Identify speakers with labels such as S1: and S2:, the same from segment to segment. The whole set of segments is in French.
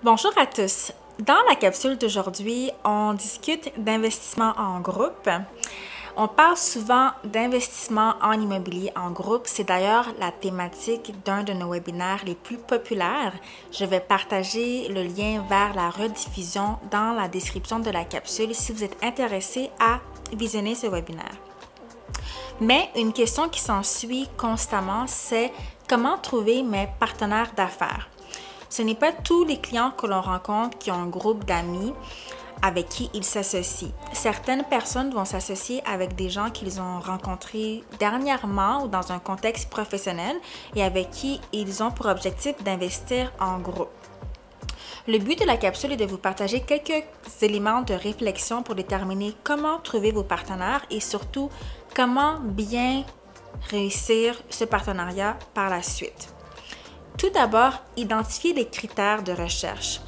S1: Bonjour à tous. Dans la capsule d'aujourd'hui, on discute d'investissement en groupe. On parle souvent d'investissement en immobilier en groupe. C'est d'ailleurs la thématique d'un de nos webinaires les plus populaires. Je vais partager le lien vers la rediffusion dans la description de la capsule si vous êtes intéressé à visionner ce webinaire. Mais une question qui s'ensuit constamment, c'est comment trouver mes partenaires d'affaires. Ce n'est pas tous les clients que l'on rencontre qui ont un groupe d'amis avec qui ils s'associent. Certaines personnes vont s'associer avec des gens qu'ils ont rencontrés dernièrement ou dans un contexte professionnel et avec qui ils ont pour objectif d'investir en groupe. Le but de la capsule est de vous partager quelques éléments de réflexion pour déterminer comment trouver vos partenaires et surtout comment bien réussir ce partenariat par la suite. Tout d'abord, identifiez les critères de recherche.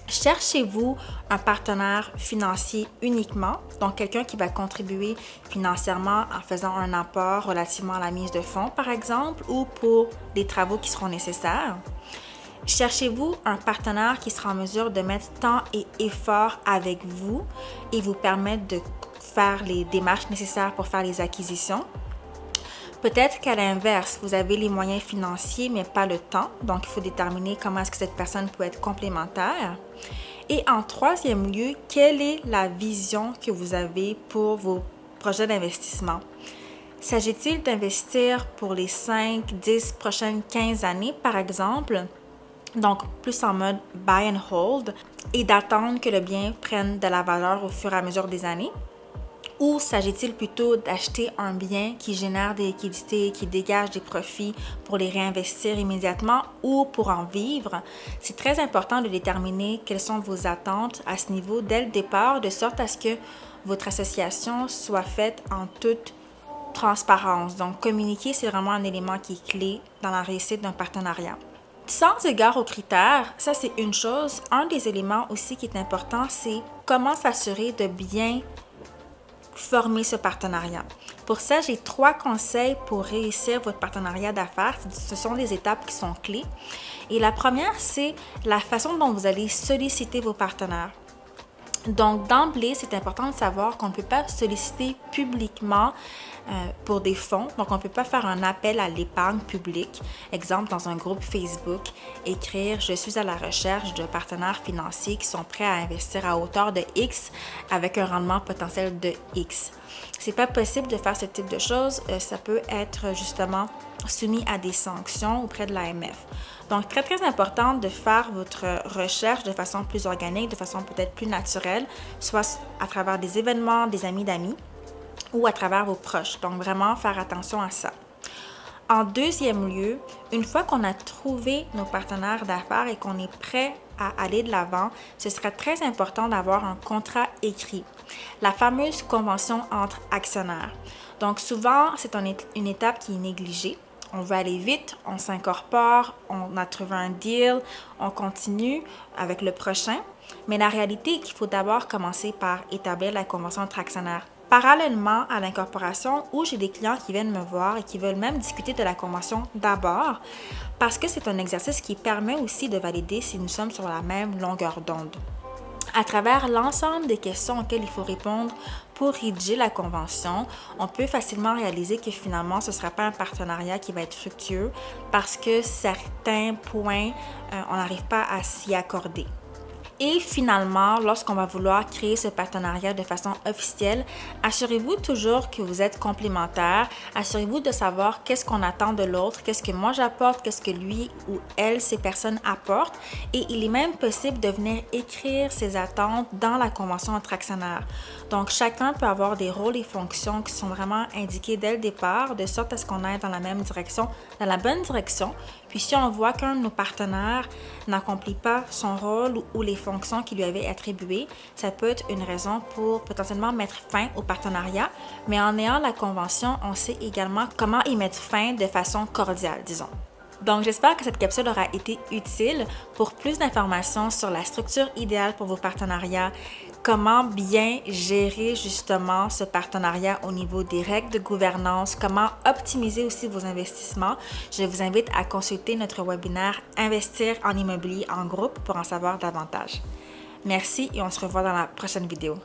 S1: Cherchez-vous un partenaire financier uniquement, donc quelqu'un qui va contribuer financièrement en faisant un apport relativement à la mise de fonds, par exemple, ou pour des travaux qui seront nécessaires. Cherchez-vous un partenaire qui sera en mesure de mettre temps et effort avec vous et vous permettre de faire les démarches nécessaires pour faire les acquisitions. Peut-être qu'à l'inverse, vous avez les moyens financiers, mais pas le temps. Donc, il faut déterminer comment est-ce que cette personne peut être complémentaire. Et en troisième lieu, quelle est la vision que vous avez pour vos projets d'investissement? S'agit-il d'investir pour les 5, 10 prochaines 15 années, par exemple? Donc, plus en mode buy and hold et d'attendre que le bien prenne de la valeur au fur et à mesure des années? Ou s'agit-il plutôt d'acheter un bien qui génère des liquidités, qui dégage des profits pour les réinvestir immédiatement ou pour en vivre? C'est très important de déterminer quelles sont vos attentes à ce niveau dès le départ, de sorte à ce que votre association soit faite en toute transparence. Donc, communiquer, c'est vraiment un élément qui est clé dans la réussite d'un partenariat. Sans égard aux critères, ça c'est une chose. Un des éléments aussi qui est important, c'est comment s'assurer de bien former ce partenariat. Pour ça, j'ai 3 conseils pour réussir votre partenariat d'affaires. Ce sont des étapes qui sont clés. Et la première, c'est la façon dont vous allez solliciter vos partenaires. Donc, d'emblée, c'est important de savoir qu'on ne peut pas solliciter publiquement pour des fonds. Donc, on ne peut pas faire un appel à l'épargne publique. Exemple, dans un groupe Facebook, écrire « Je suis à la recherche de partenaires financiers qui sont prêts à investir à hauteur de X avec un rendement potentiel de X ». C'est pas possible de faire ce type de choses. Ça peut être justement soumis à des sanctions auprès de l'AMF. Donc, très, très important de faire votre recherche de façon plus organique, de façon peut-être plus naturelle, soit à travers des événements, des amis d'amis ou à travers vos proches. Donc, vraiment faire attention à ça. En deuxième lieu, une fois qu'on a trouvé nos partenaires d'affaires et qu'on est prêt à aller de l'avant, ce sera très important d'avoir un contrat écrit, la fameuse convention entre actionnaires. Donc, souvent, c'est une étape qui est négligée. On veut aller vite, on s'incorpore, on a trouvé un deal, on continue avec le prochain. Mais la réalité est qu'il faut d'abord commencer par établir la convention entre actionnaires. Parallèlement à l'incorporation, où j'ai des clients qui viennent me voir et qui veulent même discuter de la convention d'abord, parce que c'est un exercice qui permet aussi de valider si nous sommes sur la même longueur d'onde. À travers l'ensemble des questions auxquelles il faut répondre pour rédiger la convention, on peut facilement réaliser que finalement, ce ne sera pas un partenariat qui va être fructueux parce que certains points, on n'arrive pas à s'y accorder. Et finalement, lorsqu'on va vouloir créer ce partenariat de façon officielle, assurez-vous toujours que vous êtes complémentaires. Assurez-vous de savoir qu'est-ce qu'on attend de l'autre, qu'est-ce que moi j'apporte, qu'est-ce que lui ou elle, ces personnes apportent. Et il est même possible de venir écrire ces attentes dans la convention entre actionnaires. Donc, chacun peut avoir des rôles et fonctions qui sont vraiment indiqués dès le départ, de sorte à ce qu'on aille dans la même direction, dans la bonne direction. Puis si on voit qu'un de nos partenaires n'accomplit pas son rôle ou les fonctions qui lui avaient attribuées, ça peut être une raison pour potentiellement mettre fin au partenariat. Mais en ayant la convention, on sait également comment y mettre fin de façon cordiale, disons. Donc, j'espère que cette capsule aura été utile. Pour plus d'informations sur la structure idéale pour vos partenariats, comment bien gérer justement ce partenariat au niveau des règles de gouvernance, comment optimiser aussi vos investissements, je vous invite à consulter notre webinaire Investir en immobilier en groupe pour en savoir davantage. Merci et on se revoit dans la prochaine vidéo.